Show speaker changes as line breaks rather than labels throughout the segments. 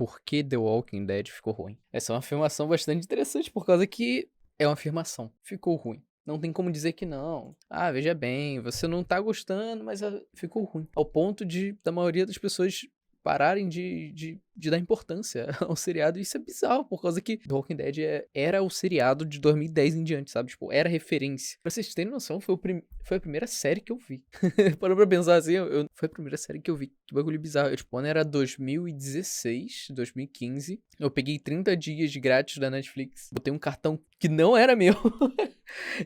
por que The Walking Dead ficou ruim. Essa é uma afirmação bastante interessante, por causa que é uma afirmação. Ficou ruim. Não tem como dizer que não. Ah, veja bem, você não tá gostando, mas ficou ruim. Ao ponto da maioria das pessoas pararem de dar importância ao seriado. Isso é bizarro, por causa que The Walking Dead era o seriado de 2010 em diante, sabe? Tipo, era referência. Pra vocês terem noção, foi a primeira série que eu vi. Parou pra pensar assim, foi a primeira série que eu vi. Que bagulho bizarro. Tipo, quando era 2016, 2015, eu peguei 30 dias de grátis da Netflix. Botei um cartão que não era meu.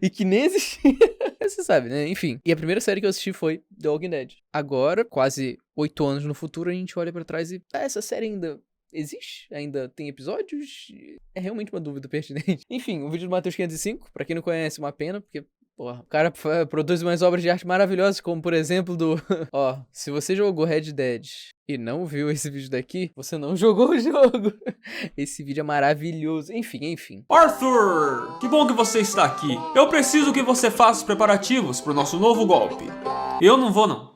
E que nem existia. Você sabe, né? Enfim. E a primeira série que eu assisti foi The Walking Dead. Agora, quase 8 anos no futuro, a gente olha pra trás e... essa série ainda existe? Ainda tem episódios? É realmente uma dúvida pertinente. Enfim, o vídeo do Matheus 505, pra quem não conhece, uma pena, porque... porra, o cara produz umas obras de arte maravilhosas, como por exemplo ó, se você jogou Red Dead e não viu esse vídeo daqui, você não jogou o jogo. Esse vídeo é maravilhoso. Enfim.
Arthur, que bom que você está aqui. Eu preciso que você faça os preparativos para o nosso novo golpe. Eu não vou não.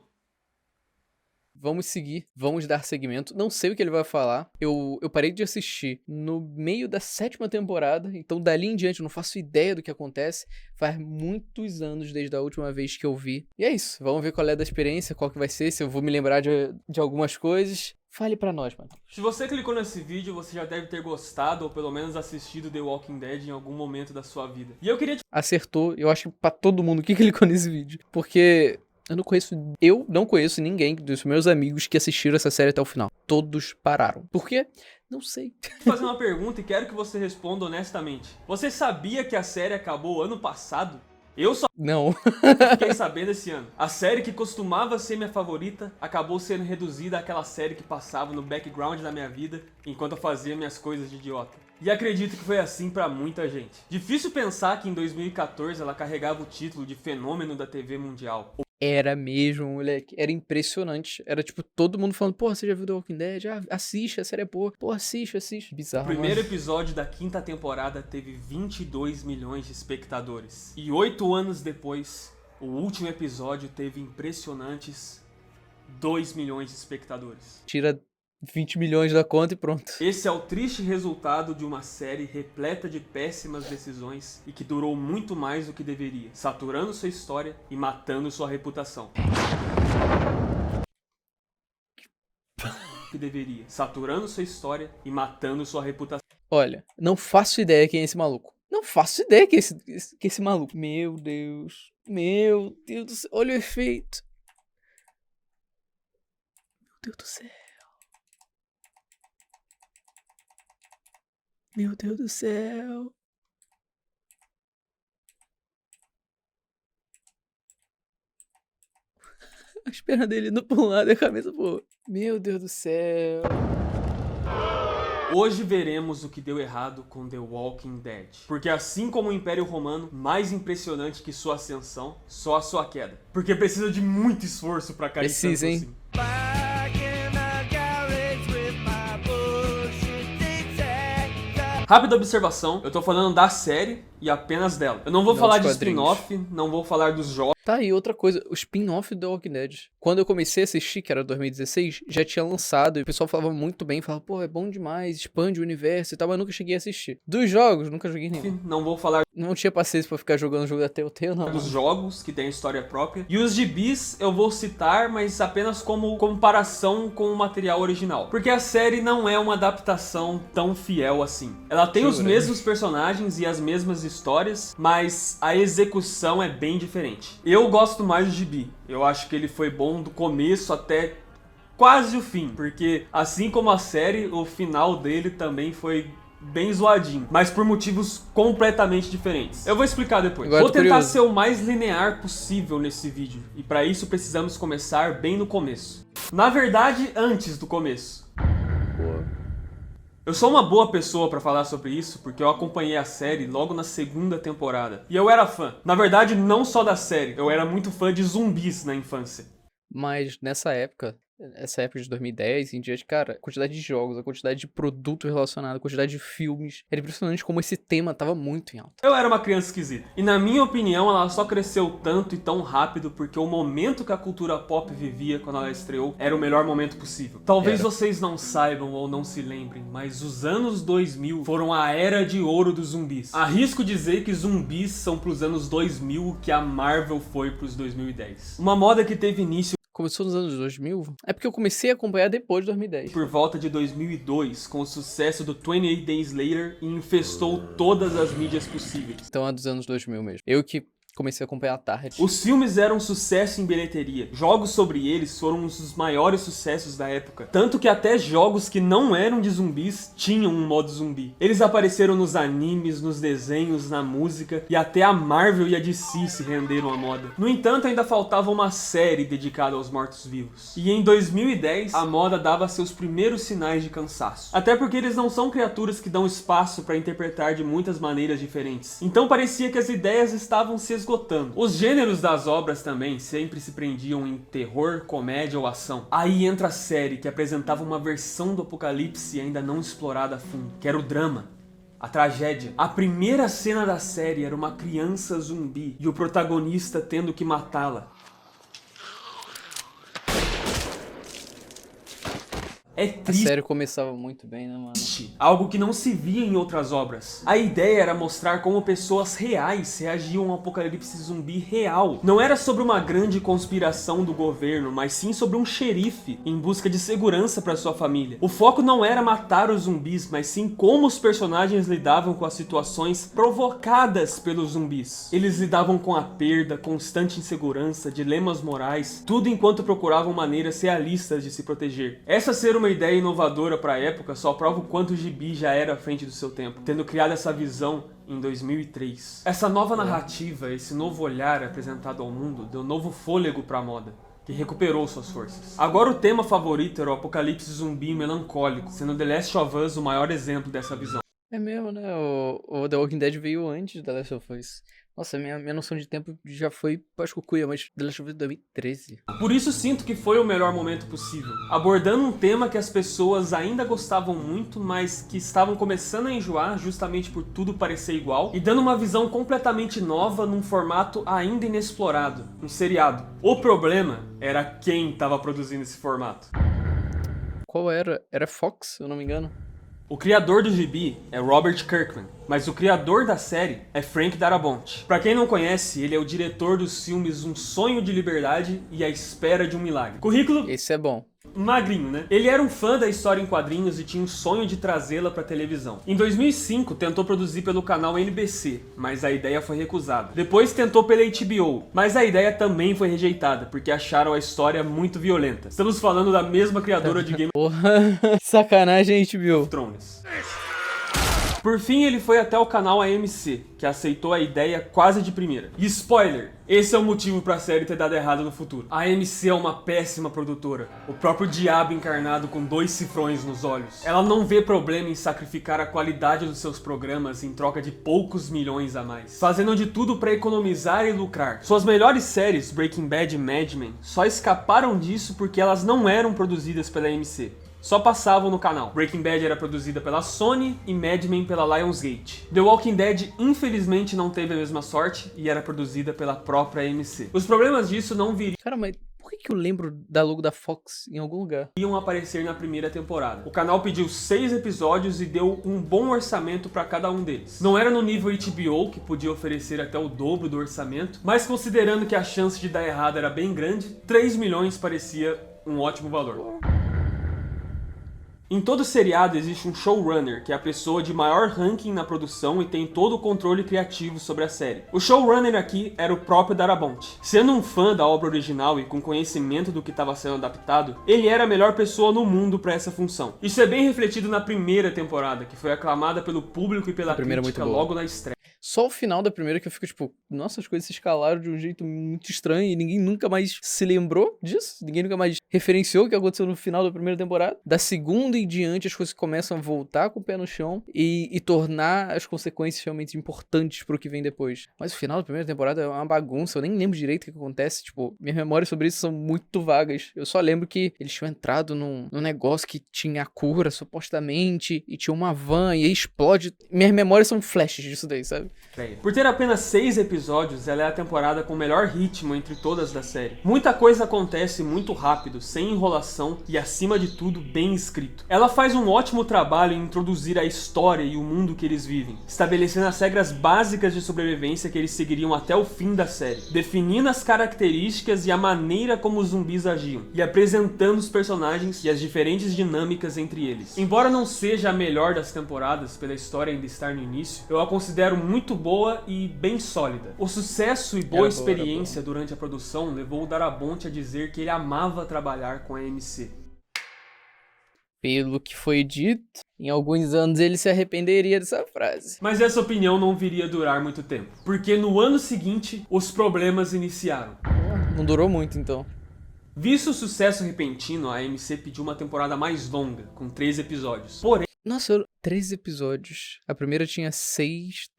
Vamos seguir, vamos dar seguimento. Não sei o que ele vai falar. Eu parei de assistir no meio da 7ª temporada, então dali em diante eu não faço ideia do que acontece. Faz muitos anos desde a última vez que eu vi. E é isso, vamos ver qual é da experiência, qual que vai ser, se eu vou me lembrar de algumas coisas. Fale pra nós, mano.
Se você clicou nesse vídeo, você já deve ter gostado ou pelo menos assistido The Walking Dead em algum momento da sua vida. E eu queria te...
Acertou, eu acho que pra todo mundo que clicou nesse vídeo. Porque... eu não conheço ninguém dos meus amigos que assistiram essa série até o final. Todos pararam. Por quê? Não sei.
Vou fazer uma pergunta e quero que você responda honestamente. Você sabia que a série acabou ano passado? Eu só
Não.
fiquei sabendo esse ano. A série que costumava ser minha favorita acabou sendo reduzida àquela série que passava no background da minha vida enquanto eu fazia minhas coisas de idiota. E acredito que foi assim pra muita gente. Difícil pensar que em 2014 ela carregava o título de fenômeno da TV mundial.
Era mesmo, moleque. Era impressionante. Era tipo todo mundo falando, porra, você já viu The Walking Dead? Ah, assiste, a série é boa. Pô, assiste. Bizarro.
O primeiro episódio da 5ª temporada teve 22 milhões de espectadores. E 8 anos depois, o último episódio teve impressionantes 2 milhões de espectadores.
Tira 20 milhões da conta e pronto.
Esse é o triste resultado de uma série repleta de péssimas decisões e que durou muito mais do que deveria, saturando sua história e matando sua reputação. Saturando sua história e matando sua reputação.
Olha, não faço ideia quem é esse maluco. Não faço ideia quem é esse maluco. Meu Deus do céu. Olha o efeito. Meu Deus do céu. Meu Deus do céu. As pernas dele indo pra um lado e a cabeça pro outro. Meu Deus do céu.
Hoje veremos o que deu errado com The Walking Dead. Porque assim como o Império Romano, mais impressionante que sua ascensão, só a sua queda. Porque precisa de muito esforço pra cair tanto
Precisa, hein?
assim. Rápida observação, eu tô falando da série e apenas dela. Eu não vou
Não
falar
dos
de
quadrinhos.
spin-off, não vou falar dos jogos.
Tá aí outra coisa, o spin-off do The Walking Dead. Quando eu comecei a assistir, que era 2016, já tinha lançado e o pessoal falava muito bem, falava, pô, é bom demais, expande o universo e tal, mas eu nunca cheguei a assistir. Dos jogos, nunca joguei nenhum.
Não vou falar
Não tinha paciência pra ficar jogando o jogo da Telltale, não.
dos jogos que tem história própria. E os gibis eu vou citar, mas apenas como comparação com o material original. Porque a série não é uma adaptação tão fiel assim. Ela tem os mesmos personagens e as mesmas histórias, mas a execução é bem diferente. Eu gosto mais do gibi. Eu acho que ele foi bom do começo até quase o fim. Porque assim como a série, o final dele também foi bem zoadinho, mas por motivos completamente diferentes. Eu vou explicar depois.
Agora
Vou
tô
tentar
curioso.
ser o mais linear possível nesse vídeo, e para isso precisamos começar bem no começo. Na verdade, antes do começo. Eu sou uma boa pessoa pra falar sobre isso, porque eu acompanhei a série logo na 2ª temporada. E eu era fã. Na verdade, não só da série, eu era muito fã de zumbis na infância.
Mas nessa época, essa época de 2010 em diante, cara, a quantidade de jogos, a quantidade de produto relacionado, a quantidade de filmes, era impressionante como esse tema tava muito em alta.
Eu era uma criança esquisita. E na minha opinião, ela só cresceu tanto e tão rápido porque o momento que a cultura pop vivia quando ela estreou era o melhor momento possível. Talvez vocês não saibam ou não se lembrem, mas os anos 2000 foram a era de ouro dos zumbis. Arrisco dizer que zumbis são pros anos 2000 o que a Marvel foi pros 2010. Uma moda que teve início
Começou nos anos 2000? É porque eu comecei a acompanhar depois de 2010.
por volta de 2002, com o sucesso do 28 Days Later e infestou todas as mídias possíveis.
Então é dos anos 2000 mesmo. Eu que comecei a acompanhar à tarde.
Os filmes eram um sucesso em bilheteria. Jogos sobre eles foram um dos maiores sucessos da época. Tanto que até jogos que não eram de zumbis tinham um modo zumbi. Eles apareceram nos animes, nos desenhos, na música, e até a Marvel e a DC se renderam à moda. No entanto, ainda faltava uma série dedicada aos mortos-vivos. E em 2010, a moda dava seus primeiros sinais de cansaço. Até porque eles não são criaturas que dão espaço para interpretar de muitas maneiras diferentes. Então parecia que as ideias estavam se esgotando. Os gêneros das obras também sempre se prendiam em terror, comédia ou ação. Aí entra a série que apresentava uma versão do apocalipse ainda não explorada a fundo, que era o drama. A tragédia. A primeira cena da série era uma criança zumbi e o protagonista tendo que matá-la. É
A
triste.
série começava muito bem, né, mano?
Algo que não se via em outras obras. A ideia era mostrar como pessoas reais reagiam ao apocalipse zumbi real. Não era sobre uma grande conspiração do governo, mas sim sobre um xerife em busca de segurança para sua família. O foco não era matar os zumbis, mas sim como os personagens lidavam com as situações provocadas pelos zumbis. Eles lidavam com a perda, constante insegurança, dilemas morais, tudo enquanto procuravam maneiras realistas de se proteger. Essa ser uma ideia inovadora para a época só prova o quanto o gibi já era à frente do seu tempo, tendo criado essa visão em 2003. Essa nova narrativa, esse novo olhar apresentado ao mundo, deu novo fôlego para a moda, que recuperou suas forças. Agora o tema favorito era o apocalipse zumbi melancólico, sendo The Last of Us o maior exemplo dessa visão.
É mesmo, né? O The Walking Dead veio antes da Last of Us. Nossa, minha noção de tempo já foi pascucuia, mas The Last of Us 2013.
Por isso sinto que foi o melhor momento possível, abordando um tema que as pessoas ainda gostavam muito, mas que estavam começando a enjoar justamente por tudo parecer igual, e dando uma visão completamente nova num formato ainda inexplorado, um seriado. O problema era quem estava produzindo esse formato.
Qual era? Era Fox, se eu não me engano.
O criador do gibi é Robert Kirkman, mas o criador da série é Frank Darabont. Pra quem não conhece, ele é o diretor dos filmes Um Sonho de Liberdade e A Espera de um Milagre. Currículo
Esse é bom.
magrinho, né? Ele era um fã da história em quadrinhos e tinha um sonho de trazê-la pra televisão. Em 2005, tentou produzir pelo canal NBC, mas a ideia foi recusada. Depois tentou pela HBO, mas a ideia também foi rejeitada, porque acharam a história muito violenta. Estamos falando da mesma criadora de Game
Porra, sacanagem, HBO.
of Thrones. Por fim, ele foi até o canal AMC, que aceitou a ideia quase de primeira. E spoiler, esse é o motivo pra série ter dado errado no futuro. A AMC é uma péssima produtora. O próprio diabo encarnado com 2 cifrões nos olhos. Ela não vê problema em sacrificar a qualidade dos seus programas em troca de poucos milhões a mais, fazendo de tudo pra economizar e lucrar. Suas melhores séries, Breaking Bad e Mad Men, só escaparam disso porque elas não eram produzidas pela AMC. Só passavam no canal. Breaking Bad era produzida pela Sony e Mad Men pela Lionsgate. The Walking Dead infelizmente não teve a mesma sorte e era produzida pela própria AMC. Os problemas disso não
Cara, mas por que eu lembro da logo da Fox em algum lugar?
iriam aparecer na primeira temporada. O canal pediu 6 episódios e deu um bom orçamento para cada um deles. Não era no nível HBO, que podia oferecer até o dobro do orçamento, mas considerando que a chance de dar errado era bem grande, 3 milhões parecia um ótimo valor. Em todo seriado existe um showrunner, que é a pessoa de maior ranking na produção e tem todo o controle criativo sobre a série. O showrunner aqui era o próprio Darabont. Sendo um fã da obra original e com conhecimento do que estava sendo adaptado, ele era a melhor pessoa no mundo para essa função. Isso é bem refletido na primeira temporada, que foi aclamada pelo público e pela
primeira
crítica
muito boa.
logo na estreia.
Só o final da primeira que eu fico tipo, nossa, as coisas se escalaram de um jeito muito estranho e ninguém nunca mais se lembrou disso. Ninguém nunca mais referenciou o que aconteceu no final da primeira temporada. Da segunda em diante as coisas começam a voltar com o pé no chão e tornar as consequências realmente importantes pro que vem depois. Mas o final da primeira temporada é uma bagunça, eu nem lembro direito o que acontece. Tipo, minhas memórias sobre isso são muito vagas. Eu só lembro que eles tinham entrado num negócio que tinha a cura, supostamente, e tinha uma van, e aí explode. Minhas memórias são flashes disso daí, sabe?
Por ter apenas 6 episódios, ela é a temporada com o melhor ritmo entre todas da série. Muita coisa acontece muito rápido, sem enrolação e, acima de tudo, bem escrito. Ela faz um ótimo trabalho em introduzir a história e o mundo que eles vivem, estabelecendo as regras básicas de sobrevivência que eles seguiriam até o fim da série, definindo as características e a maneira como os zumbis agiam, e apresentando os personagens e as diferentes dinâmicas entre eles. Embora não seja a melhor das temporadas pela história ainda estar no início, eu a considero muito boa e bem sólida. O sucesso e boa experiência durante a produção levou o Darabont a dizer que ele amava trabalhar com a AMC.
Pelo que foi dito, em alguns anos ele se arrependeria dessa frase.
Mas essa opinião não viria a durar muito tempo, porque no ano seguinte, os problemas iniciaram.
Não durou muito, então.
Visto o sucesso repentino, a AMC pediu uma temporada mais longa, com 3 episódios. Porém...
Nossa, 3 episódios. A primeira tinha 6...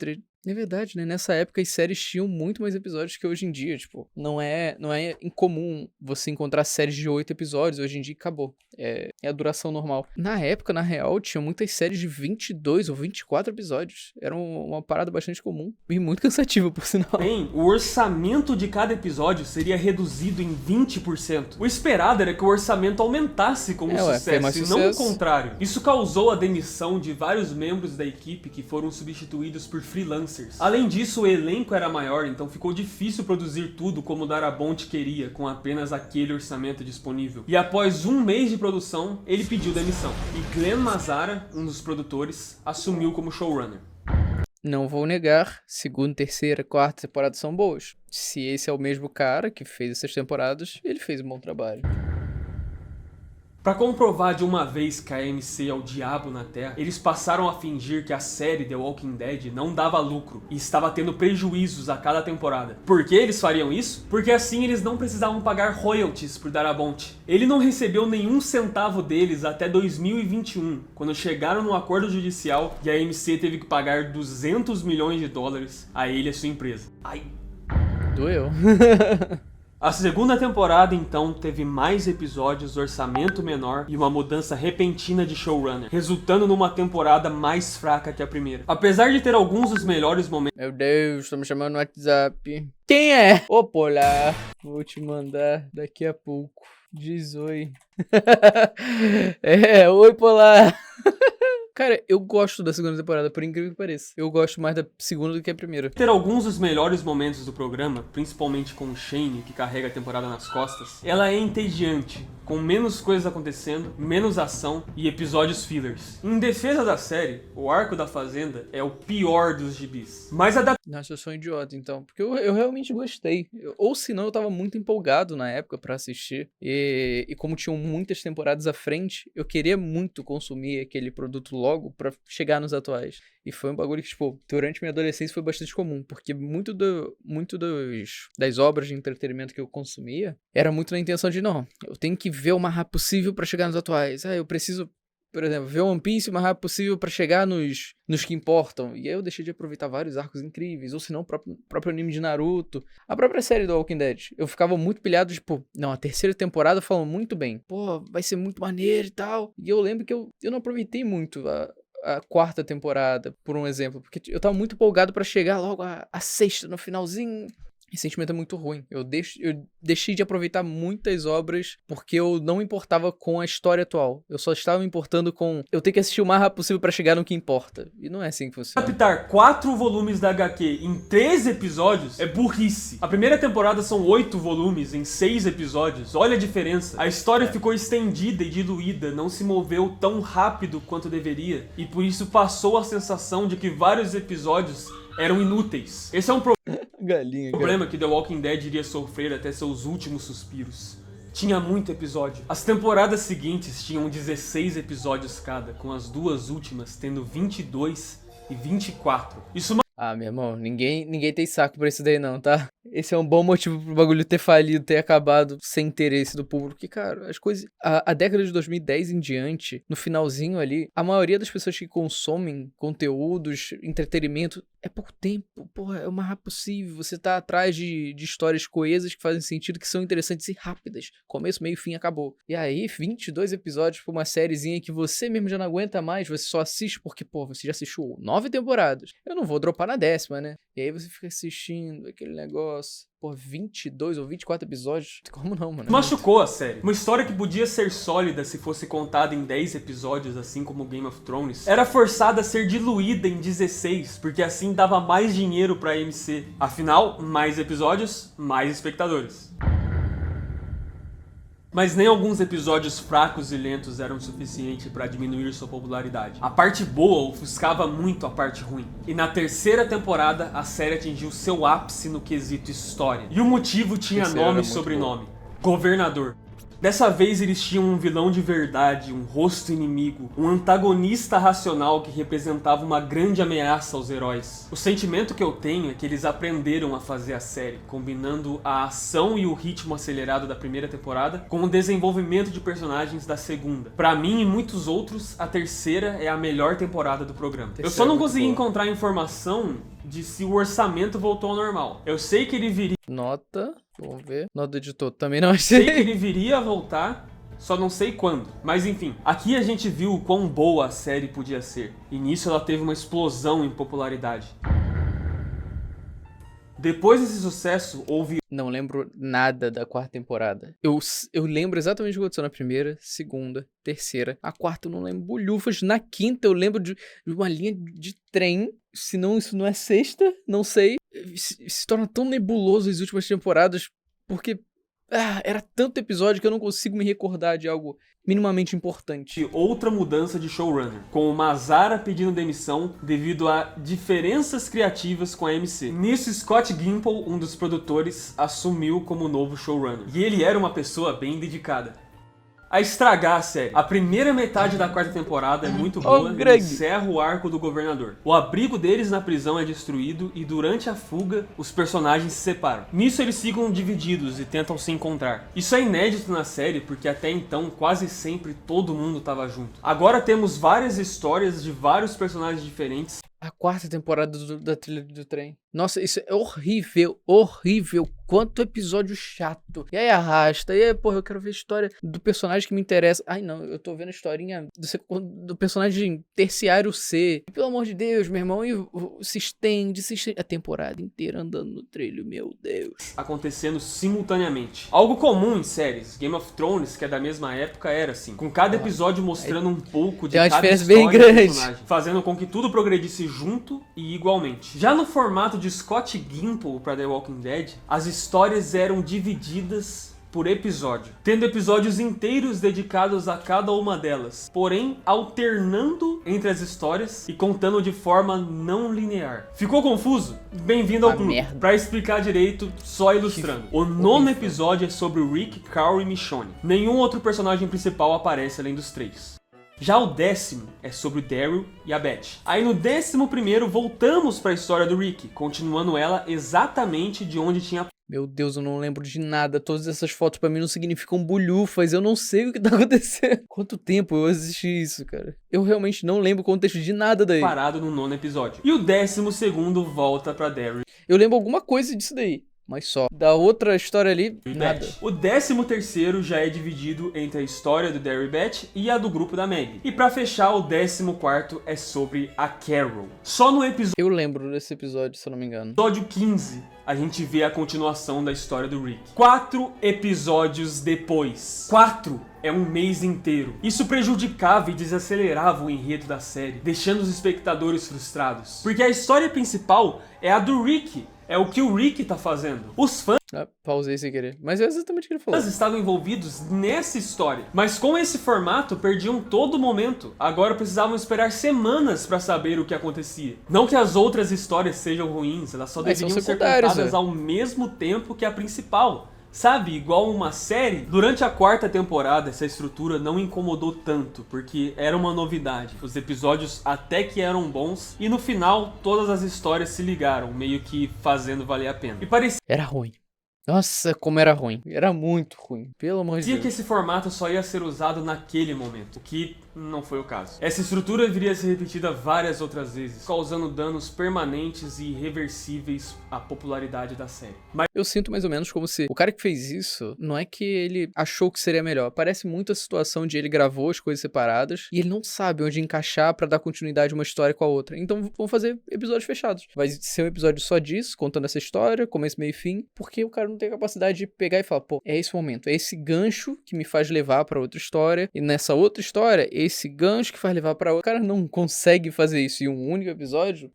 É verdade, né? Nessa época as séries tinham muito mais episódios que hoje em dia, tipo, não é incomum você encontrar séries de 8 episódios, hoje em dia acabou, é a duração normal. Na época, na real, tinha muitas séries de 22 ou 24 episódios, era uma parada bastante comum e muito cansativa, por sinal.
Bem, o orçamento de cada episódio seria reduzido em 20%. O esperado era que o orçamento aumentasse com o sucesso, e não o contrário. Isso causou a demissão de vários membros da equipe que foram substituídos por freelancers. Além disso, o elenco era maior, então ficou difícil produzir tudo como Darabont queria, com apenas aquele orçamento disponível. E após um mês de produção, ele pediu demissão. E Glenn Mazzara, um dos produtores, assumiu como showrunner.
Não vou negar, segunda, terceira, quarta temporada são boas. Se esse é o mesmo cara que fez essas temporadas, ele fez um bom trabalho.
Pra comprovar de uma vez que a AMC é o diabo na Terra, eles passaram a fingir que a série The Walking Dead não dava lucro e estava tendo prejuízos a cada temporada. Por que eles fariam isso? Porque assim eles não precisavam pagar royalties por Darabont. Ele não recebeu nenhum centavo deles até 2021, quando chegaram num acordo judicial e a AMC teve que pagar 200 milhões de dólares a ele e a sua empresa. Ai.
Doeu.
A segunda temporada, então, teve mais episódios, orçamento menor e uma mudança repentina de showrunner, resultando numa temporada mais fraca que a primeira. Apesar de ter alguns dos melhores momentos...
Meu Deus, estão me chamando no WhatsApp. Quem é? Ô, Polar. Vou te mandar daqui a pouco. Diz oi. Oi, Polar. Cara, eu gosto da segunda temporada, por incrível que pareça. Eu gosto mais da segunda do que a primeira.
Ter alguns dos melhores momentos do programa, principalmente com o Shane, que carrega a temporada nas costas, ela é entediante, com menos coisas acontecendo, menos ação e episódios fillers. Em defesa da série, o arco da Fazenda é o pior dos gibis. Mas a
Nossa, eu sou um idiota, então. Porque eu realmente gostei. Ou senão eu tava muito empolgado na época pra assistir. E como tinham muitas temporadas à frente, eu queria muito consumir aquele produto logo pra chegar nos atuais. E foi um bagulho que, tipo, durante minha adolescência foi bastante comum. Porque muito das obras de entretenimento que eu consumia era muito na intenção de, não, eu tenho que ver o mais rápido possível pra chegar nos atuais. Eu preciso, por exemplo, ver One Piece o mais rápido possível pra chegar nos que importam. E aí eu deixei de aproveitar vários arcos incríveis. Ou senão o próprio anime de Naruto. A própria série do Walking Dead. Eu ficava muito pilhado, tipo, não, a terceira temporada falam muito bem. Pô, vai ser muito maneiro e tal. E eu lembro que eu não aproveitei muito a quarta temporada, por um exemplo. Porque eu tava muito empolgado pra chegar logo a sexta, no finalzinho. Esse sentimento é muito ruim. Eu deixei de aproveitar muitas obras porque eu não me importava com a história atual. Eu só estava me importando com... eu tenho que assistir o mais rápido possível pra chegar no que importa. E não é assim que funciona.
Adaptar 4 volumes da HQ em 3 episódios é burrice. A primeira temporada são 8 volumes em 6 episódios. Olha a diferença. A história ficou estendida e diluída, não se moveu tão rápido quanto deveria. E por isso passou a sensação de que vários episódios eram inúteis. Esse é um problema que The Walking Dead iria sofrer até seus últimos suspiros. Tinha muito episódio. As temporadas seguintes tinham 16 episódios cada, com as duas últimas tendo 22 e 24. Isso
Ah, meu irmão, ninguém tem saco pra isso daí não, tá? Esse é um bom motivo pro bagulho ter falido, ter acabado sem interesse do público. Porque, cara, as coisas... A década de 2010 em diante, no finalzinho ali, a maioria das pessoas que consomem conteúdos, entretenimento, é pouco tempo. Porra, é o mais rápido possível. Você tá atrás de histórias coesas que fazem sentido, que são interessantes e rápidas. Começo, meio, fim, acabou. E aí, 22 episódios pra uma sériezinha que você mesmo já não aguenta mais, você só assiste porque, pô, você já assistiu 9 temporadas. Eu não vou dropar na 10ª, né? E aí você fica assistindo aquele negócio. Pô, 22 ou 24 episódios? Como não, mano?
Machucou a série. Uma história que podia ser sólida se fosse contada em 10 episódios, assim como Game of Thrones, era forçada a ser diluída em 16, porque assim dava mais dinheiro pra AMC. Afinal, mais episódios, mais espectadores. Mas nem alguns episódios fracos e lentos eram suficientes para diminuir sua popularidade. A parte boa ofuscava muito a parte ruim. E na 3ª temporada, a série atingiu seu ápice no quesito história. E o motivo tinha nome e sobrenome: Governador. Dessa vez eles tinham um vilão de verdade, um rosto inimigo, um antagonista racional que representava uma grande ameaça aos heróis. O sentimento que eu tenho é que eles aprenderam a fazer a série, combinando a ação e o ritmo acelerado da 1ª temporada com o desenvolvimento de personagens da 2ª. Pra mim e muitos outros, a 3ª é a melhor temporada do programa. Eu só não consegui encontrar informação de se o orçamento voltou ao normal. Eu sei que ele viria...
Nota... Vamos ver. Nota do editor. Também não achei.
Sei que ele viria a voltar, só não sei quando. Mas enfim, aqui a gente viu o quão boa a série podia ser. E nisso ela teve uma explosão em popularidade. Depois desse sucesso, houve...
Não lembro nada da 4ª temporada. Eu lembro exatamente o que aconteceu na 1ª, 2ª, 3ª. A 4ª eu não lembro bolhufas. Na 5ª eu lembro de uma linha de trem. Se não, isso não é 6ª, não sei. Se torna tão nebuloso as últimas temporadas, porque era tanto episódio que eu não consigo me recordar de algo minimamente importante.
Outra mudança de showrunner, com o Mazara pedindo demissão devido a diferenças criativas com a AMC. Nisso, Scott Gimple, um dos produtores, assumiu como novo showrunner. E ele era uma pessoa bem dedicada a estragar a série. A primeira metade da 4ª temporada é muito boa e encerra o arco do governador. O abrigo deles na prisão é destruído e durante a fuga, os personagens se separam. Nisso eles ficam divididos e tentam se encontrar. Isso é inédito na série porque até então quase sempre todo mundo estava junto. Agora temos várias histórias de vários personagens diferentes.
A 4ª temporada da Trilha do Trem. Nossa, isso é horrível, horrível. Quanto episódio chato. E aí arrasta. E aí, porra, eu quero ver a história do personagem que me interessa. Ai, não, eu tô vendo a historinha do personagem terciário C. E, pelo amor de Deus, meu irmão, e se estende. A temporada inteira andando no trilho, meu Deus.
Acontecendo simultaneamente. Algo comum em séries. Game of Thrones, que é da mesma época, era assim. Com cada episódio mostrando um pouco de cada
diferença
história
bem grande,
do personagem, fazendo com que tudo progredisse junto e igualmente. Já no formato de Scott Gimple para The Walking Dead, as histórias eram divididas por episódio, tendo episódios inteiros dedicados a cada uma delas, porém alternando entre as histórias e contando de forma não linear. Ficou confuso? Bem-vindo ao clube. Para explicar direito, só ilustrando. O 9º episódio é sobre o Rick, Carl e Michonne. Nenhum outro personagem principal aparece além dos 3. Já o 10º é sobre o Daryl e a Beth. Aí no 11º voltamos para a história do Rick, continuando ela exatamente de onde tinha...
Meu Deus, eu não lembro de nada. Todas essas fotos pra mim não significam bolhufas. Eu não sei o que tá acontecendo. Quanto tempo eu assisti isso, cara? Eu realmente não lembro o contexto de nada daí.
Parado no 9º episódio. E o 12º volta pra Daryl.
Eu lembro alguma coisa disso daí. Mas só. Da outra história ali, nada.
O 13º já é dividido entre a história do Daryl e Beth e a do grupo da Maggie. E pra fechar, o 14º é sobre a Carol. Só no episódio...
Eu lembro desse episódio, se eu não me engano.
Episódio 15, a gente vê a continuação da história do Rick. 4 episódios depois. 4 é um mês inteiro. Isso prejudicava e desacelerava o enredo da série, deixando os espectadores frustrados. Porque a história principal é a do Rick. É o que o Rick tá fazendo. Os fãs...
pausei sem querer. Mas é exatamente o que ele falou.
Estavam envolvidos nessa história. Mas com esse formato, perdiam todo momento. Agora precisavam esperar semanas pra saber o que acontecia. Não que as outras histórias sejam ruins, elas só deveriam ser contadas ao mesmo tempo que a principal. Sabe, igual uma série. Durante a 4ª temporada, essa estrutura não incomodou tanto, porque era uma novidade. Os episódios até que eram bons, e no final, todas as histórias se ligaram, meio que fazendo valer a pena. E parecia
Era ruim. Nossa, como era ruim. Era muito ruim. Pelo amor de Deus.
que esse formato só ia ser usado naquele momento, o que não foi o caso. Essa estrutura viria a ser repetida várias outras vezes, causando danos permanentes e irreversíveis à popularidade da série. Mas
Eu sinto mais ou menos como se o cara que fez isso, não é que ele achou que seria melhor. Parece muito a situação de ele gravou as coisas separadas e ele não sabe onde encaixar pra dar continuidade uma história com a outra. Então vamos fazer episódios fechados. Vai ser um episódio só disso, contando essa história, começo, meio e fim, porque o cara não tem a capacidade de pegar e falar, pô, é esse momento, é esse gancho que me faz levar pra outra história, e nessa outra história, esse gancho que faz levar pra outra. O cara não consegue fazer isso em um único episódio.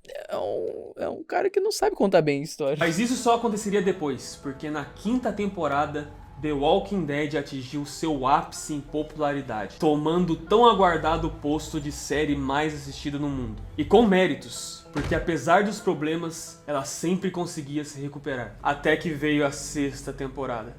É um cara que não sabe contar bem a história.
isso só aconteceria depois, porque na 5ª temporada, The Walking Dead atingiu seu ápice em popularidade, tomando o tão aguardado posto de série mais assistida no mundo. E com méritos, porque apesar dos problemas, ela sempre conseguia se recuperar. Até que veio a 6ª temporada.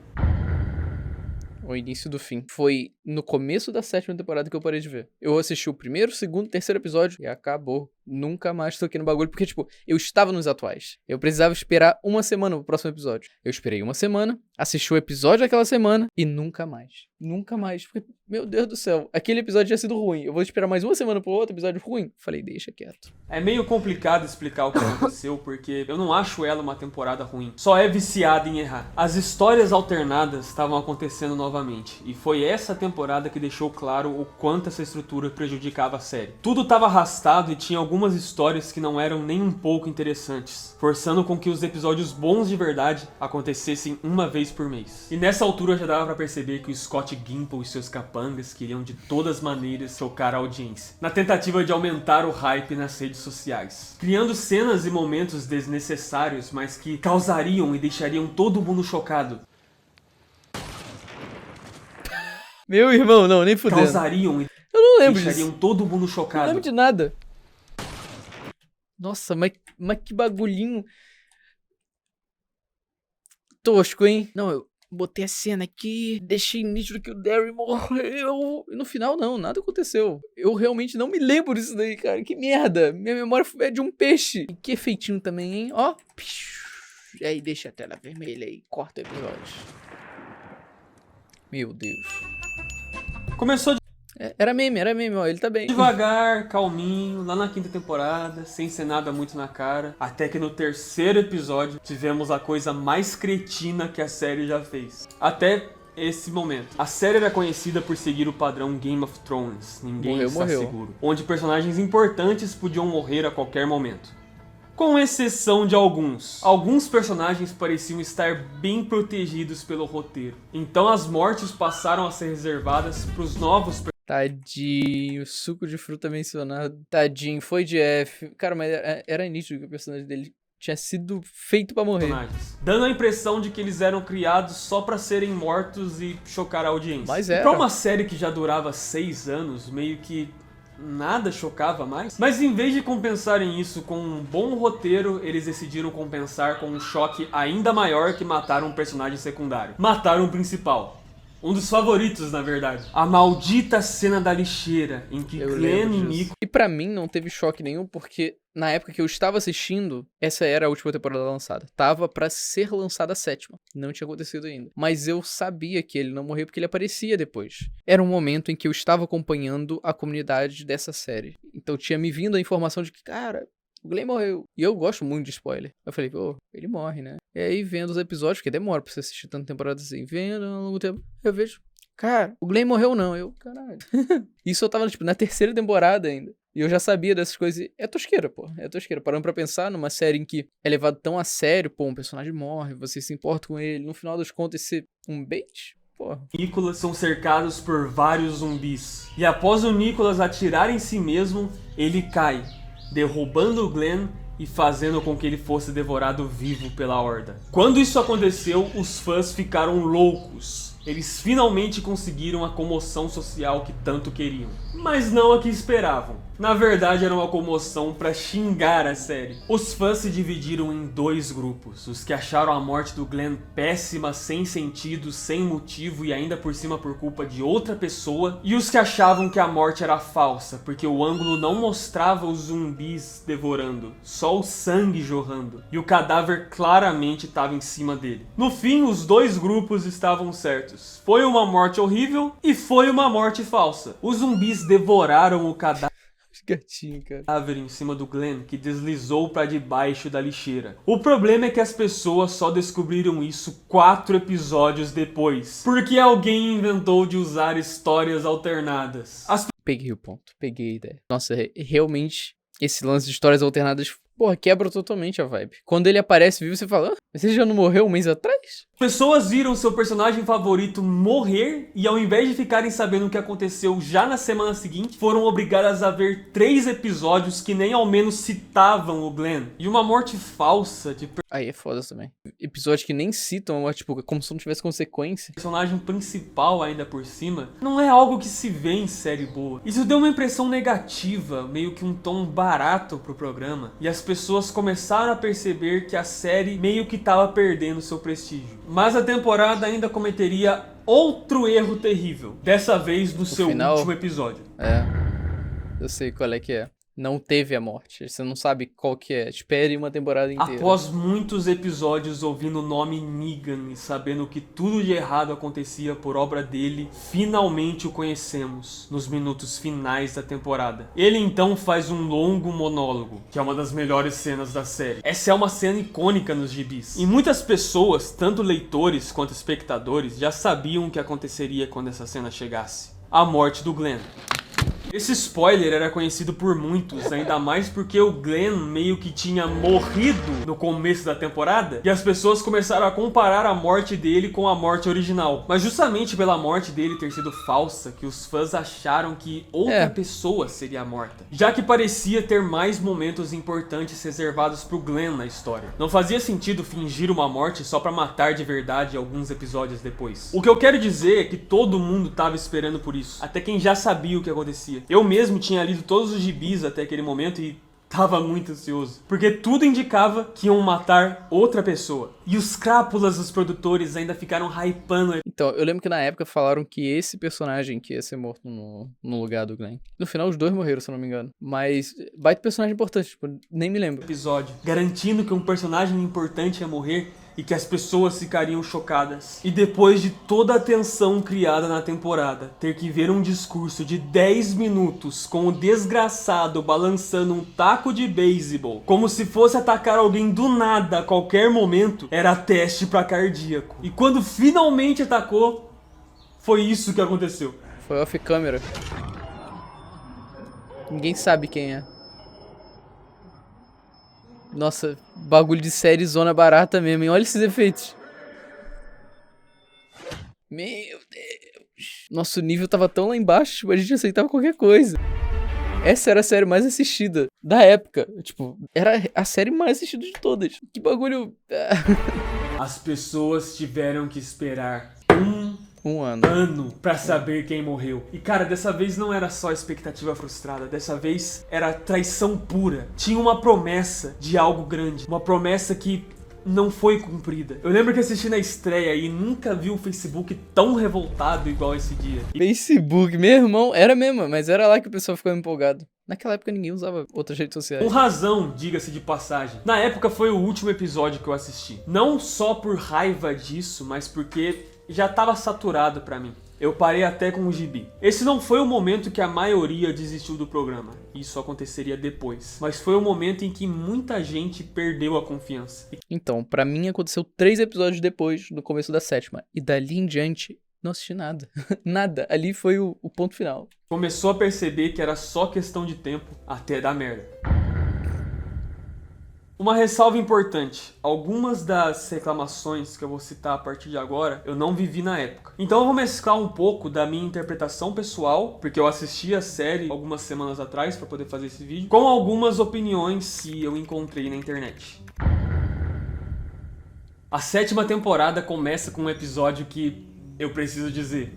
O início do fim. Foi no começo da 7ª temporada que eu parei de ver. Eu assisti o primeiro, segundo, terceiro episódio e acabou. Nunca mais toquei no bagulho, porque, tipo, eu estava nos atuais. Eu precisava esperar uma semana pro próximo episódio. Eu esperei uma semana, assisti o episódio daquela semana e nunca mais. Nunca mais. Porque, meu Deus do céu, aquele episódio tinha sido ruim. Eu vou esperar mais uma semana pro outro episódio ruim? Falei, deixa quieto.
É meio complicado explicar o que aconteceu, porque eu não acho ela uma temporada ruim. Só é viciada em errar. As histórias alternadas estavam acontecendo novamente, e foi essa temporada que deixou claro o quanto essa estrutura prejudicava a série. Tudo estava arrastado e tinha algumas histórias que não eram nem um pouco interessantes, forçando com que os episódios bons de verdade acontecessem uma vez por mês. E nessa altura já dava pra perceber que o Scott Gimple e seus capangas queriam de todas maneiras chocar a audiência, na tentativa de aumentar o hype nas redes sociais, criando cenas e momentos desnecessários, mas que causariam e deixariam todo mundo chocado.
Meu irmão, não, nem fudendo.
Causariam e
Eu não lembro
deixariam
disso.
todo mundo
Não
chocado.
lembro de nada. Nossa, mas que bagulhinho tosco, hein? Não, eu botei a cena aqui, deixei nítido que o Daryl morreu. E no final, não, nada aconteceu. Eu realmente não me lembro disso daí, cara. Que merda. Minha memória é de um peixe. E que efeitinho também, hein? Ó. E aí deixa a tela vermelha e corta o episódio. Meu Deus.
Começou
Era meme, ó. Ele tá bem.
devagar, calminho, lá na 5ª temporada, sem ser nada muito na cara, até que no 3º episódio tivemos a coisa mais cretina que a série já fez. Até esse momento. A série era conhecida por seguir o padrão Game of Thrones, ninguém está seguro, onde personagens importantes podiam morrer a qualquer momento. Com exceção de alguns. Alguns personagens pareciam estar bem protegidos pelo roteiro. Então as mortes passaram a ser reservadas para os novos
Tadinho, suco de fruta mencionado. Tadinho, foi de F. Cara, mas era nítido que o personagem dele tinha sido feito pra morrer.
personagens, dando a impressão de que eles eram criados só pra serem mortos e chocar a audiência.
Mas
E
era.
pra uma série que já durava 6 anos, meio que nada chocava mais. Mas em vez de compensarem isso com um bom roteiro, eles decidiram compensar com um choque ainda maior que matar um personagem secundário. Mataram o principal. Um dos favoritos, na verdade. A maldita cena da lixeira, em que
Eu
Glenn
lembro
e
disso.
Nico...
E pra mim não teve choque nenhum, porque na época que eu estava assistindo, essa era a última temporada lançada. Tava pra ser lançada a 7ª. Não tinha acontecido ainda. Mas eu sabia que ele não morreu porque ele aparecia depois. Era um momento em que eu estava acompanhando a comunidade dessa série. Então tinha me vindo a informação de que, cara, o Glenn morreu. E eu gosto muito de spoiler. Eu falei, pô, ele morre, né? E aí, vendo os episódios, porque demora pra você assistir tanta temporada assim, vendo ao longo do tempo, eu vejo, cara, o Glenn morreu não. Eu, caralho. Isso eu tava, tipo, na 3ª temporada ainda. E eu já sabia dessas coisas. É tosqueira, pô. É tosqueira. Parando pra pensar numa série em que é levado tão a sério, pô, um personagem morre, você se importa com ele, no final das contas, ser um bait? Porra.
Nicholas são cercados por vários zumbis. E após o Nicholas atirar em si mesmo, ele cai, derrubando o Glenn e fazendo com que ele fosse devorado vivo pela Horda. Quando isso aconteceu, os fãs ficaram loucos. Eles finalmente conseguiram a comoção social que tanto queriam. Mas não a que esperavam. Na verdade, era uma comoção pra xingar a série. Os fãs se dividiram em dois grupos. Os que acharam a morte do Glenn péssima, sem sentido, sem motivo e ainda por cima por culpa de outra pessoa. E os que achavam que a morte era falsa, porque o ângulo não mostrava os zumbis devorando, só o sangue jorrando. E o cadáver claramente estava em cima dele. No fim, os dois grupos estavam certos. Foi uma morte horrível e foi uma morte falsa. Os zumbis devoraram o cadáver
Gatinho, cara.
em cima do Glenn, que deslizou para debaixo da lixeira. O problema é que as pessoas só descobriram isso 4 episódios depois, porque alguém inventou de usar histórias alternadas.
Peguei o ponto, peguei a ideia. Nossa, realmente, esse lance de histórias alternadas, porra, quebra totalmente a vibe. Quando ele aparece vivo, você fala, você já não morreu um mês atrás?
Pessoas viram seu personagem favorito morrer e ao invés de ficarem sabendo o que aconteceu já na semana seguinte, foram obrigadas a ver 3 episódios que nem ao menos citavam o Glenn. E uma morte falsa de
Aí é foda também. Episódios que nem citam, tipo, como se não tivesse consequência.
personagem principal ainda por cima, não é algo que se vê em série boa. Isso deu uma impressão negativa, meio que um tom barato pro programa, e as pessoas começaram a perceber que a série meio que tava perdendo seu prestígio. Mas a temporada ainda cometeria outro erro terrível, dessa vez no seu
final,
último episódio.
Eu sei qual é que é. Não teve a morte. Você não sabe qual que é. Espere uma temporada inteira.
Após muitos episódios ouvindo o nome Negan e sabendo que tudo de errado acontecia por obra dele, finalmente o conhecemos nos minutos finais da temporada. Ele então faz um longo monólogo, que é uma das melhores cenas da série. Essa é uma cena icônica nos gibis. E muitas pessoas, tanto leitores quanto espectadores, já sabiam o que aconteceria quando essa cena chegasse. A morte do Glenn. Esse spoiler era conhecido por muitos, ainda mais porque o Glenn meio que tinha morrido no começo da temporada e as pessoas começaram a comparar a morte dele com a morte original. Mas justamente pela morte dele ter sido falsa, que os fãs acharam que outra pessoa seria morta, já que parecia ter mais momentos importantes reservados pro Glenn na história. Não fazia sentido fingir uma morte só pra matar de verdade alguns episódios depois. O que eu quero dizer é que todo mundo tava esperando por isso, até quem já sabia o que acontecia. Eu mesmo tinha lido todos os gibis até aquele momento e tava muito ansioso, porque tudo indicava que iam matar outra pessoa. E os crápulas dos produtores ainda ficaram hypando.
Então, eu lembro que na época falaram que esse personagem que ia ser morto no lugar do Glenn. No final, os dois morreram, se eu não me engano. Mas, baita personagem importante, tipo, nem me lembro.
Episódio, garantindo que um personagem importante ia morrer e que as pessoas ficariam chocadas. E depois de toda a tensão criada na temporada, ter que ver um discurso de 10 minutos com o desgraçado balançando um taco de beisebol, como se fosse atacar alguém do nada a qualquer momento, era teste pra cardíaco. E quando finalmente atacou, foi isso que aconteceu.
Foi off câmera. Ninguém sabe quem é. Nossa, bagulho de série zona barata mesmo, hein? Olha esses efeitos. Meu Deus. Nosso nível tava tão lá embaixo, tipo, a gente aceitava qualquer coisa. Essa era a série mais assistida da época. Tipo, era a série mais assistida de todas. Que bagulho...
As pessoas tiveram que esperar
um ano
pra saber quem morreu. E cara, dessa vez não era só expectativa frustrada, dessa vez era traição pura. Tinha uma promessa de algo grande, uma promessa que não foi cumprida. Eu lembro que assisti na estreia e nunca vi o Facebook tão revoltado igual esse dia.
Facebook, meu irmão, era mesmo, mas era lá que o pessoal ficou empolgado. Naquela época ninguém usava outras redes sociais.
Com razão, diga-se de passagem. Na época foi o último episódio que eu assisti. Não só por raiva disso, mas porque já tava saturado pra mim. Eu parei até com o gibi. Esse não foi o momento que a maioria desistiu do programa. Isso aconteceria depois. Mas foi o momento em que muita gente perdeu a confiança.
Então, pra mim aconteceu 3 episódios depois, no começo da 7ª. E dali em diante, não assisti nada. Nada. Ali foi o ponto final.
Começou a perceber que era só questão de tempo até dar merda. Uma ressalva importante, algumas das reclamações que eu vou citar a partir de agora, eu não vivi na época. Então eu vou mesclar um pouco da minha interpretação pessoal, porque eu assisti a série algumas semanas atrás para poder fazer esse vídeo, com algumas opiniões que eu encontrei na internet. A 7ª temporada começa com um episódio que eu preciso dizer,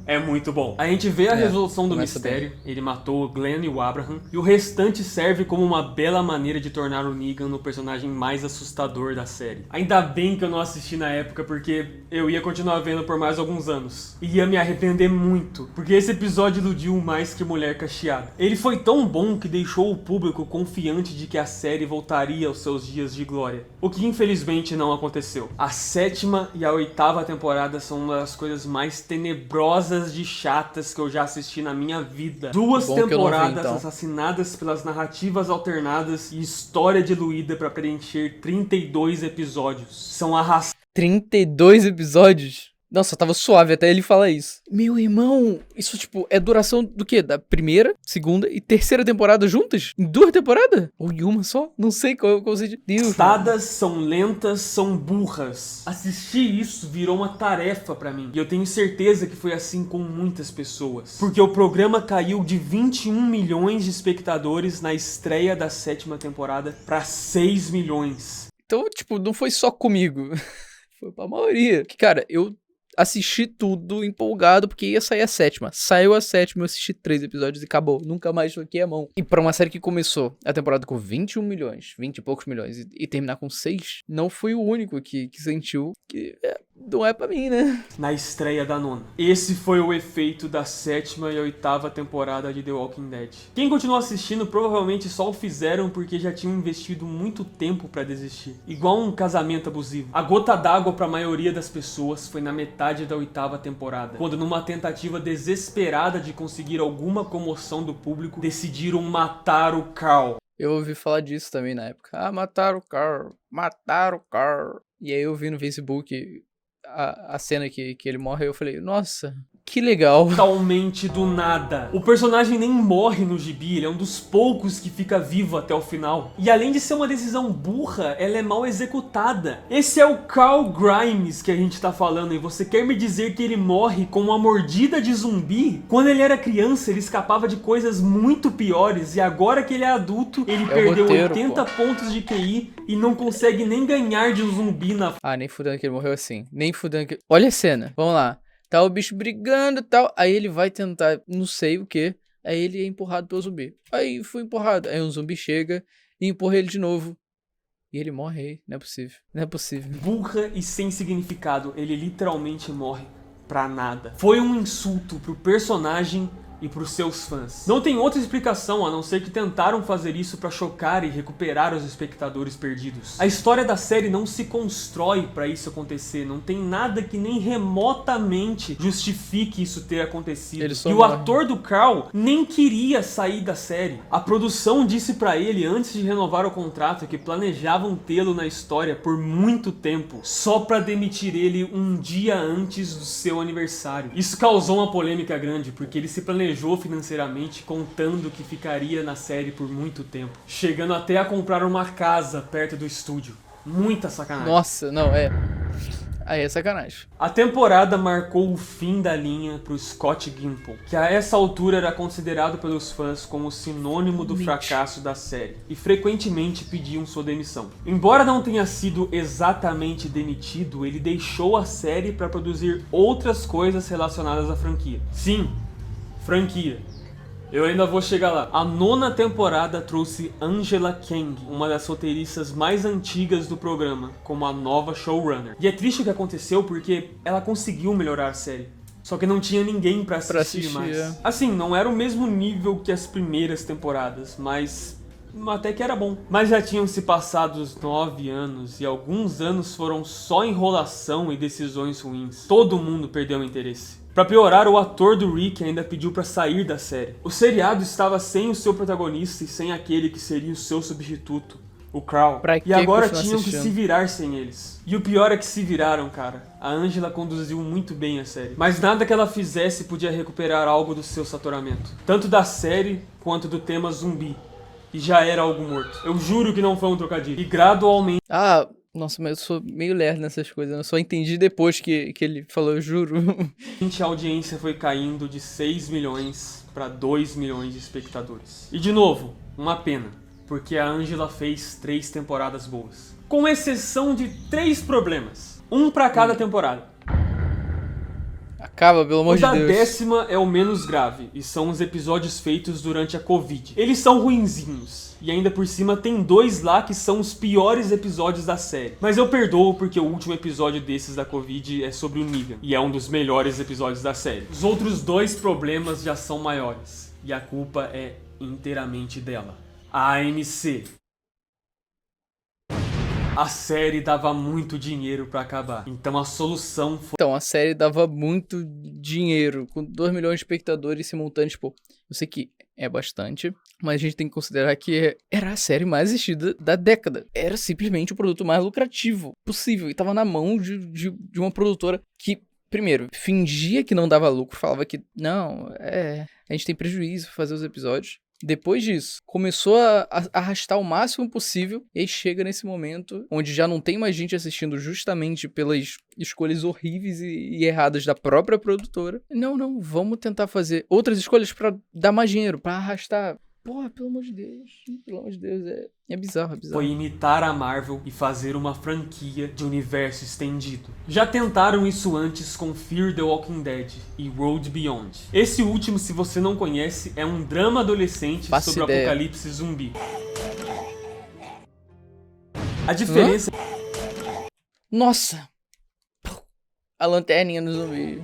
é muito bom. A gente vê a resolução do
começa
mistério, ele matou o Glenn e o Abraham, e o restante serve como uma bela maneira de tornar o Negan no personagem mais assustador da série. Ainda bem que eu não assisti na época, porque eu ia continuar vendo por mais alguns anos. E ia me arrepender muito, porque esse episódio iludiu mais que Mulher Cacheada. Ele foi tão bom que deixou o público confiante de que a série voltaria aos seus dias de glória. O que infelizmente não aconteceu. A 7ª e a 8ª temporada são uma das coisas mais tenebrosas de chatas que eu já assisti na minha vida. 2 temporadas assassinadas pelas narrativas alternadas e história diluída pra preencher 32 episódios. São arrastadas.
32 episódios? Nossa, tava suave até ele falar isso. Meu irmão, isso, tipo, é duração do quê? Da primeira, segunda e terceira temporada juntas? Em 2 temporadas? Ou em uma só? Não sei qual seja. Deus.
Dadas, são lentas, são burras. Assistir isso virou uma tarefa pra mim. E eu tenho certeza que foi assim com muitas pessoas. Porque o programa caiu de 21 milhões de espectadores na estreia da 7ª temporada pra 6 milhões.
Então, tipo, não foi só comigo. Foi pra maioria. Que, cara, eu assisti tudo empolgado porque ia sair a 7ª. Saiu a 7ª, eu assisti 3 episódios e acabou. Nunca mais toquei a mão. E pra uma série que começou a temporada com 21 milhões, 20 e poucos milhões, e terminar com 6, não fui o único que sentiu que não é pra mim, né?
Na estreia da 9ª. Esse foi o efeito da 7ª e 8ª temporada de The Walking Dead. Quem continuou assistindo provavelmente só o fizeram porque já tinham investido muito tempo pra desistir. Igual um casamento abusivo. A gota d'água pra maioria das pessoas foi na metade da 8ª temporada, quando numa tentativa desesperada de conseguir alguma comoção do público, decidiram matar o Carl.
Eu ouvi falar disso também na época. Ah, mataram o Carl. Mataram o Carl. E aí eu vi no Facebook a cena que ele morre e eu falei, nossa, que legal.
Totalmente do nada. O personagem nem morre no gibi, ele é um dos poucos que fica vivo até o final. E além de ser uma decisão burra, ela é mal executada. Esse é o Carl Grimes que a gente tá falando, e você quer me dizer que ele morre com uma mordida de zumbi? Quando ele era criança, ele escapava de coisas muito piores, e agora que ele é adulto, ele perdeu
roteiro,
80 pontos de QI e não consegue nem ganhar de um zumbi na...
Ah, nem fudendo que ele morreu assim. Nem fudendo que... Olha a cena, vamos lá. Tá o bicho brigando e tal. Aí ele vai tentar não sei o que. Aí ele é empurrado pelo zumbi. Aí foi empurrado. Aí um zumbi chega e empurra ele de novo. E ele morre aí. Não é possível. Não é possível.
Burra e sem significado. Ele literalmente morre pra nada. Foi um insulto pro personagem e pros seus fãs. Não tem outra explicação a não ser que tentaram fazer isso pra chocar e recuperar os espectadores perdidos. A história da série não se constrói pra isso acontecer, não tem nada que nem remotamente justifique isso ter acontecido. E o ator do Carl nem queria sair da série. A produção disse pra ele antes de renovar o contrato que planejavam tê-lo na história por muito tempo, só pra demitir ele um dia antes do seu aniversário. Isso causou uma polêmica grande, porque ele se planejou financeiramente contando que ficaria na série por muito tempo, chegando até a comprar uma casa perto do estúdio. Muita sacanagem.
Nossa, não, aí é sacanagem.
A temporada marcou o fim da linha pro Scott Gimple, que a essa altura era considerado pelos fãs como sinônimo do fracasso da série, e frequentemente pediam sua demissão. Embora não tenha sido exatamente demitido, ele deixou a série para produzir outras coisas relacionadas à franquia. Sim, franquia. Eu ainda vou chegar lá. A 9ª temporada trouxe Angela Kang, uma das roteiristas mais antigas do programa, como a nova showrunner. E é triste o que aconteceu porque ela conseguiu melhorar a série. Só que não tinha ninguém pra assistir mais. Assim, não era o mesmo nível que as primeiras temporadas, mas até que era bom. Mas já tinham se passado os 9 anos e alguns anos foram só enrolação e decisões ruins. Todo mundo perdeu o interesse. Pra piorar, o ator do Rick ainda pediu pra sair da série. O seriado estava sem o seu protagonista e sem aquele que seria o seu substituto, o Carl. E agora tinham que se virar sem eles. E o pior é que se viraram, cara. A Angela conduziu muito bem a série. Mas nada que ela fizesse podia recuperar algo do seu saturamento. Tanto da série, quanto do tema zumbi. E já era algo morto. Eu juro que não foi um trocadilho. E gradualmente...
Nossa, mas eu sou meio lerdo nessas coisas. Eu só entendi depois que ele falou, eu juro.
A audiência foi caindo de 6 milhões para 2 milhões de espectadores. E de novo, uma pena, porque a Angela fez 3 temporadas boas. Com exceção de 3 problemas. Um para cada temporada.
Acaba, pelo amor
O
de
da
Deus.
10ª é o menos grave, e são os episódios feitos durante a Covid. Eles são ruinzinhos, e ainda por cima tem 2 lá que são os piores episódios da série. Mas eu perdoo porque o último episódio desses da Covid é sobre o Negan, e é um dos melhores episódios da série. Os outros 2 problemas já são maiores, e a culpa é inteiramente dela. A AMC. A série dava muito dinheiro pra acabar, então a solução foi...
Então, a série dava muito dinheiro, com 2 milhões de espectadores simultâneos, pô. Eu sei que é bastante, mas a gente tem que considerar que era a série mais assistida da década. Era simplesmente o produto mais lucrativo possível, e tava na mão de uma produtora que, primeiro, fingia que não dava lucro, falava que, não, a gente tem prejuízo pra fazer os episódios. Depois disso, começou a arrastar o máximo possível, e aí chega nesse momento onde já não tem mais gente assistindo justamente pelas escolhas horríveis e erradas da própria produtora. Não, vamos tentar fazer outras escolhas pra dar mais dinheiro, pra arrastar. Porra, pelo amor de Deus, é bizarro,
Foi imitar a Marvel e fazer uma franquia de universo estendido. Já tentaram isso antes com Fear the Walking Dead e World Beyond. Esse último, se você não conhece, é um drama adolescente sobre o apocalipse zumbi. A diferença...
Nossa! A lanterninha no zumbi.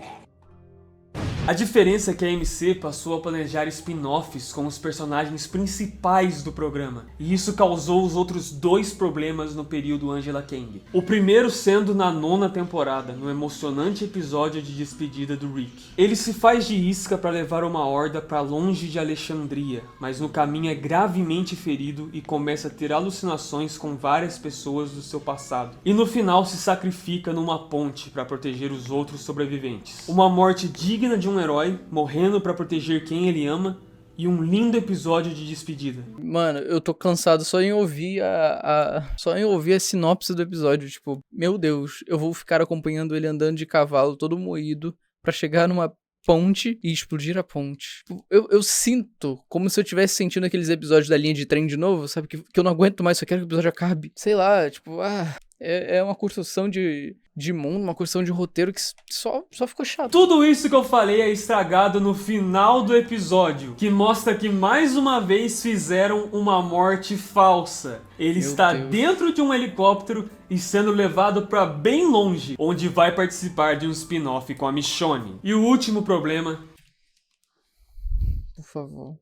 A diferença é que a AMC passou a planejar spin-offs com os personagens principais do programa, e isso causou os outros 2 problemas no período Angela Kang. O primeiro sendo na 9ª temporada, no emocionante episódio de despedida do Rick. Ele se faz de isca para levar uma horda para longe de Alexandria, mas no caminho é gravemente ferido e começa a ter alucinações com várias pessoas do seu passado. E no final se sacrifica numa ponte para proteger os outros sobreviventes. Uma morte digna de um herói morrendo pra proteger quem ele ama, e um lindo episódio de despedida.
Mano, eu tô cansado só em ouvir só em ouvir a sinopse do episódio. Tipo, meu Deus, eu vou ficar acompanhando ele andando de cavalo todo moído pra chegar numa ponte e explodir a ponte. Eu sinto como se eu estivesse sentindo aqueles episódios da linha de trem de novo, sabe? Que eu não aguento mais, só quero que o episódio acabe. Sei lá, tipo, é uma construção de mundo, uma construção de roteiro que só ficou chato.
Tudo isso que eu falei é estragado no final do episódio, que mostra que mais uma vez fizeram uma morte falsa. Ele está dentro de um helicóptero e sendo levado pra bem longe, onde vai participar de um spin-off com a Michonne. E o último problema...
Por favor.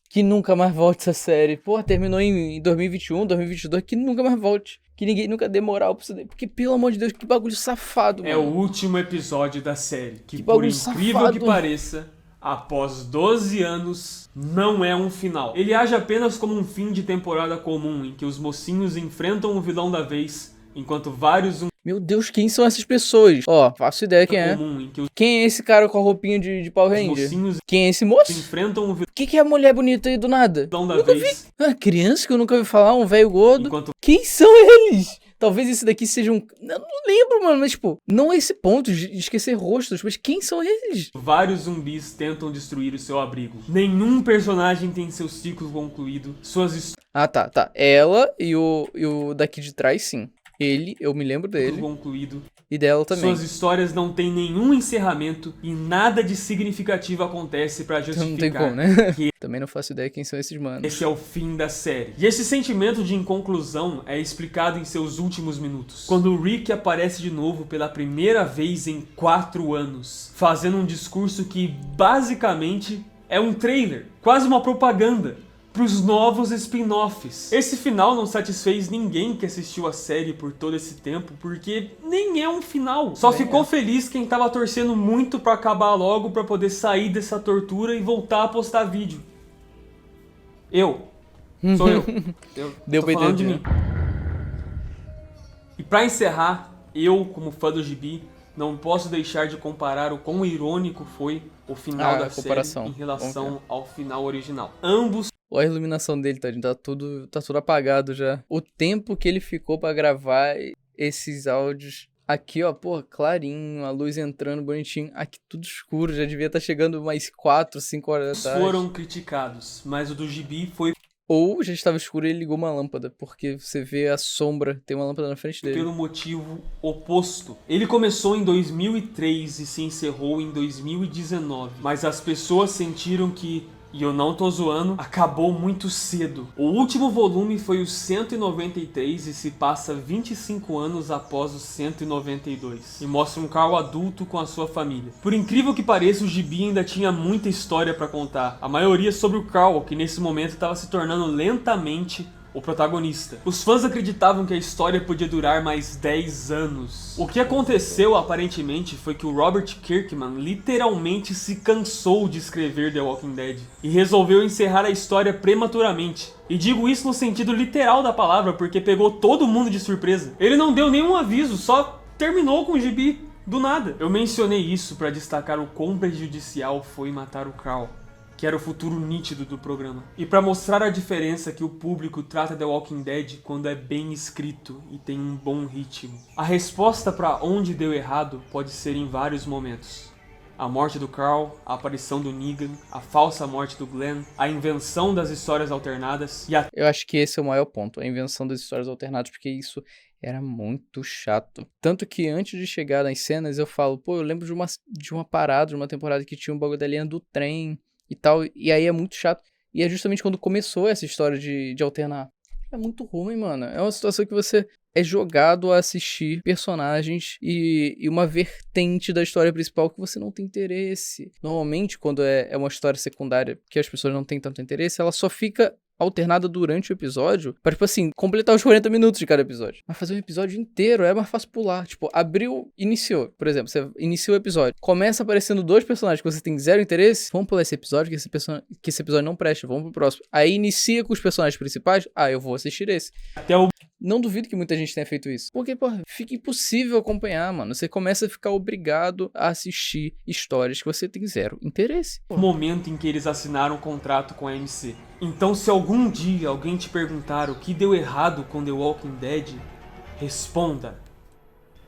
Que nunca mais volte essa série. Porra, terminou em 2021, 2022, que nunca mais volte. Que ninguém nunca dê moral pra isso daí. Porque, pelo amor de Deus, que bagulho safado, mano.
É o último episódio da série, que por incrível
safado.
que pareça, após 12 anos, não é um final. Ele age apenas como um fim de temporada comum, em que os mocinhos enfrentam o vilão da vez, enquanto vários...
Meu Deus, quem são essas pessoas? Ó, faço ideia quem é. Quem é esse cara com a roupinha de Power Ranger? Quem é esse moço?
Enfrentam o vilão
que é a mulher bonita aí do nada?
da vez.
Criança que eu nunca ouvi falar, um velho gordo. Quem são eles? Talvez esse daqui seja um... Eu não lembro, mano, mas tipo, não é esse ponto de esquecer rostos, mas quem são eles?
Vários zumbis tentam destruir o seu abrigo. Nenhum personagem tem seu ciclo concluído. Suas
tá. Ela e o daqui de trás, sim. Ele, eu me lembro dele.
Concluído.
E dela também.
Suas histórias não têm nenhum encerramento e nada de significativo acontece pra justificar.
Não tem como, né? Também não faço ideia quem são esses manos.
Esse é o fim da série. E esse sentimento de inconclusão é explicado em seus últimos minutos. Quando o Rick aparece de novo pela primeira vez em 4 anos, fazendo um discurso que basicamente é um trailer, quase uma propaganda pros novos spin-offs. Esse final não satisfez ninguém que assistiu a série por todo esse tempo, porque nem é um final. Só ficou feliz quem tava torcendo muito pra acabar logo, pra poder sair dessa tortura e voltar a postar vídeo. Sou eu.
Deu pra entender.
De mim. E pra encerrar, eu, como fã do gibi, não posso deixar de comparar o quão irônico foi o final da série em relação ao final original. Ambos...
Olha a iluminação dele, tadinho, tá tudo apagado já. O tempo que ele ficou pra gravar esses áudios. Aqui, ó, pô, clarinho, a luz entrando bonitinho. Aqui tudo escuro, já devia estar chegando mais 4, 5 horas da tarde.
Foram criticados, mas o do gibi foi...
Ou já estava escuro e ele ligou uma lâmpada, porque você vê a sombra, tem uma lâmpada na frente dele.
Pelo motivo oposto. Ele começou em 2003 e se encerrou em 2019, mas as pessoas sentiram que, e eu não tô zoando, acabou muito cedo. O último volume foi o 193 e se passa 25 anos após o 192. E mostra um Carl adulto com a sua família. Por incrível que pareça, o gibi ainda tinha muita história pra contar. A maioria sobre o Carl, que nesse momento estava se tornando lentamente o protagonista. Os fãs acreditavam que a história podia durar mais 10 anos. O que aconteceu, aparentemente, foi que o Robert Kirkman literalmente se cansou de escrever The Walking Dead e resolveu encerrar a história prematuramente. E digo isso no sentido literal da palavra, porque pegou todo mundo de surpresa. Ele não deu nenhum aviso, só terminou com o gibi do nada. Eu mencionei isso para destacar o quão prejudicial foi matar o Carl, que era o futuro nítido do programa. E para mostrar a diferença que o público trata The Walking Dead quando é bem escrito e tem um bom ritmo. A resposta para onde deu errado pode ser em vários momentos. A morte do Carl, a aparição do Negan, a falsa morte do Glenn, a invenção das histórias alternadas e a...
Eu acho que esse é o maior ponto, a invenção das histórias alternadas, porque isso era muito chato. Tanto que antes de chegar nas cenas eu falo, pô, eu lembro de uma parada, de uma temporada que tinha um bagulho da linha do trem e tal, e aí é muito chato. E é justamente quando começou essa história de alternar. É muito ruim, mano. É uma situação que você é jogado a assistir personagens e uma vertente da história principal que você não tem interesse. Normalmente, quando é uma história secundária que as pessoas não têm tanto interesse, ela só fica alternada durante o episódio pra, tipo assim, completar os 40 minutos de cada episódio. Mas fazer um episódio inteiro é mais fácil pular. Tipo, abriu, iniciou. Por exemplo, você inicia o episódio. Começa aparecendo 2 personagens que você tem 0 interesse. Vamos pular esse episódio, que esse episódio não presta. Vamos pro próximo. Aí inicia com os personagens principais. Ah, eu vou assistir esse.
até o
Não duvido que muita gente tenha feito isso. Porque, pô, fica impossível acompanhar, mano. Você começa a ficar obrigado a assistir histórias que você tem 0 interesse.
momento em que eles assinaram o contrato com a AMC. Então, se algum dia alguém te perguntar o que deu errado com The Walking Dead, responda: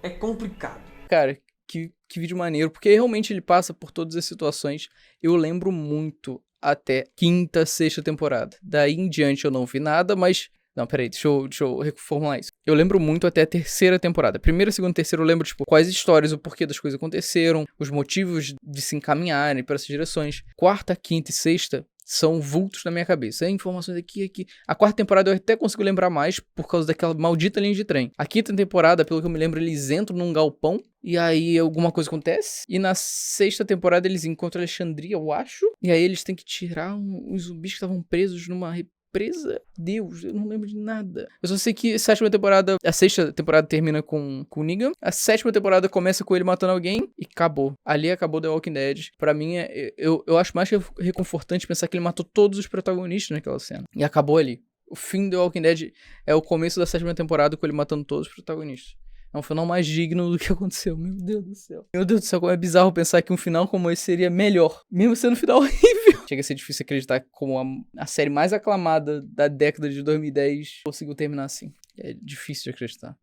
é complicado.
Cara, que vídeo maneiro. Porque realmente ele passa por todas as situações. Eu lembro muito até 5ª, 6ª temporada. Daí em diante eu não vi nada, mas... Não, peraí, deixa eu reformular isso. Eu lembro muito até a 3ª temporada. 1ª, 2ª, 3ª eu lembro, tipo, quais histórias, o porquê das coisas aconteceram, os motivos de se encaminharem para essas direções. 4ª, 5ª e 6ª são vultos na minha cabeça. É informações aqui. A 4ª temporada eu até consigo lembrar mais por causa daquela maldita linha de trem. A 5ª temporada, pelo que eu me lembro, eles entram num galpão e aí alguma coisa acontece. E na 6ª temporada eles encontram Alexandria, eu acho. E aí eles têm que tirar uns zumbis que estavam presos numa presa. Deus, eu não lembro de nada. Eu só sei que a 6ª temporada termina com o Negan. A 7ª temporada começa com ele matando alguém e acabou. Ali acabou The Walking Dead. Pra mim, eu acho mais reconfortante pensar que ele matou todos os protagonistas naquela cena. E acabou ali. O fim do The Walking Dead é o começo da 7ª temporada com ele matando todos os protagonistas. É um final mais digno do que aconteceu. Meu Deus do céu. Meu Deus do céu, como é bizarro pensar que um final como esse seria melhor. Mesmo sendo um final horrível. Chega a ser difícil acreditar como a série mais aclamada da década de 2010 conseguiu terminar assim. É difícil de acreditar.